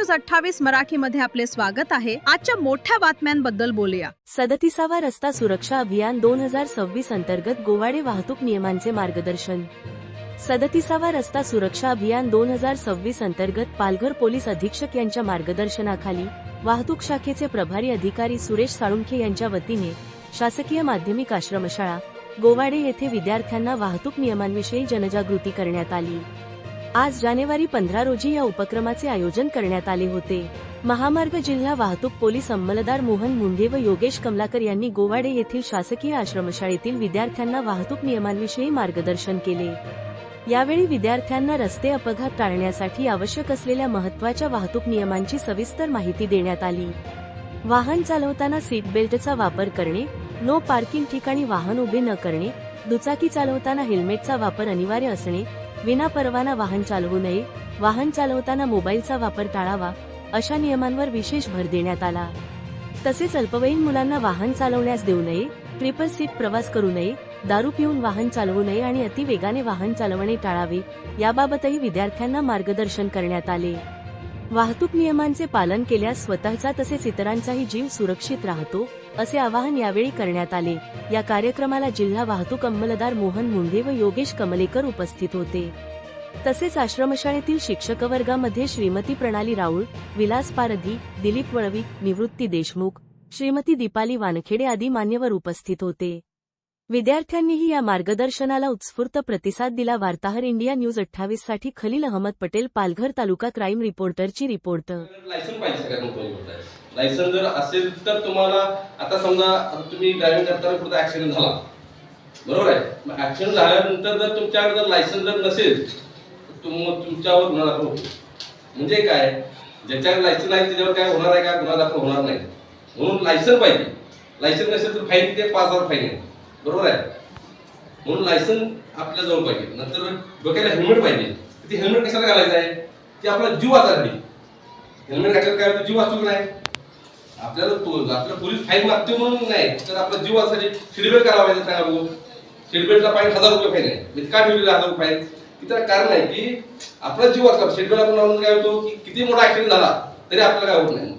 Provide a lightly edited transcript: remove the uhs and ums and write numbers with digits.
News 28 मराठीमध्ये आपले स्वागत आहे। आजच्या मोठ्या बातम्यांबद्दल बोलूया। 37वा रस्ता सुरक्षा अभियान 2026 अंतर्गत गोवाडे वाहतूक नियमांचे मार्गदर्शन। 37वा रस्ता सुरक्षा अभियान 2026 अंतर्गत पालघर पोलीस अधीक्षक यांच्या मार्गदर्शनाखाली वाहतूक शाखेचे प्रभारी अधिकारी सुरेश साळुंखे यांच्या वतीने शासकीय माध्यमिक आश्रमशाळा गोवाडे येथे विद्यार्थ्यांना वाहतूक नियमांविषयी जनजागृती करण्यात आली। आज जानेवारी 15 रोजी या उपक्रमाचे आयोजन करण्यात आले होते। महामार्ग जिल्हा वाहतूक पोलीस अंमलदार मोहन मुंढे व योगेश कमलाकर यांनी गोवाडे येथील शासकीय आश्रमशाळेतील विद्यार्थ्यांना वाहतूक नियमांविषयी मार्गदर्शन केले। यावेळी विद्यार्थ्यांना रस्ते अपघात टाळण्यासाठी आवश्यक असलेल्या महत्त्वाच्या वाहतूक नियमांची सविस्तर माहिती देण्यात आली। वाहन चालवताना सीट बेल्टचा वापर करणे, नो पार्किंग ठिकाणी वाहन उभे न करणे, दुचाकी चालवताना हेल्मेटचा वापर अनिवार्य असणे, विना परवाना वाहन चालवू नये, वाहन चालवताना मोबाईलचा वापर टाळावा अशा नियमांवर विशेष भर देण्यात आला। तसेच अल्पवयीन मुलांना वाहन चालवण्यास देऊ नये, ट्रिपल सीट प्रवास करू नये, दारू पिऊन वाहन चालवू नये आणि अति वेगाने वाहन चालवणे टाळावे याबाबतही विद्यार्थ्यांना मार्गदर्शन करण्यात आले। वाहतूक नियमांचे पालन केल्यास स्वतःचा तसेच इतरांचाही जीव सुरक्षित राहतो असे आवाहन यावेळी करण्यात आले। या कार्यक्रमाला जिल्हा वाहतूक अंमलदार मोहन मुंढे व योगेश कमलेकर उपस्थित होते। तसेच आश्रमशाळेतील शिक्षक वर्गामध्ये श्रीमती प्रणाली राऊळ, विलास पारधी, दिलीप वळवी, निवृत्ती देशमुख, श्रीमती दीपाली वानखेडे आदी मान्यवर उपस्थित होते। विद्यार्थ्यांनीही या मार्गदर्शनाला उत्स्फूर्त प्रतिसाद दिला। वार्ताहर इंडिया न्यूज 28 साठी खलील अहमद पटेल, पालघर तालुका क्राईम रिपोर्टरची रिपोर्ट। लायसन पाहिजे सगळ्यात महत्त्वाची गोष्ट आहे। लायसन जर असेल तर तुम्हाला आता समजा तुम्ही ड्रायव्हिंग करताना कुठे ऍक्सिडेंट झाला, बरोबर आहे, मग ऍक्सिडेंट झाल्यानंतर जर तुमच्याकडे जर लायसन जर नसेल तुमच्यावर गुन्हा दाखल होतो। म्हणजे काय, ज्याच्याकडे लायसन आहे त्याच्यावर काय होणार आहे का, गुन्हा दाखल होणार नाही। म्हणून लायसन पाहिजे। लायसन नसेल तर फाईन किती, 5,000 फाईन आहे, बरोबर आहे। म्हणून लायसन आपल्या जवळ पाहिजे। नंतर डोक्याला हेल्मेट पाहिजे। ते हेल्मेट कशाला घालायचं आहे, की आपला जीव वाचण्यासाठी। हेल्मेट घातल्यावर काय होतं, जीव वाचतो नाही। आपल्याला पोलीस फाईन मागतो म्हणून नाही, तर आपला जीव वाचण्यासाठी सीट बेल्ट करावा लागेल। काय बघू, सीट बेल्टला फाईन 1000 रुपये फाईन आहे। म्हणजे का ठेवलेलं 1000 रुपये फाईन, तिथं कारण आहे की आपला जीव वाचला। सीट बेल्ट आपण लावून काय होतो की किती मोठा ऍक्सिडेंट झाला तरी आपल्याला काय होत नाही।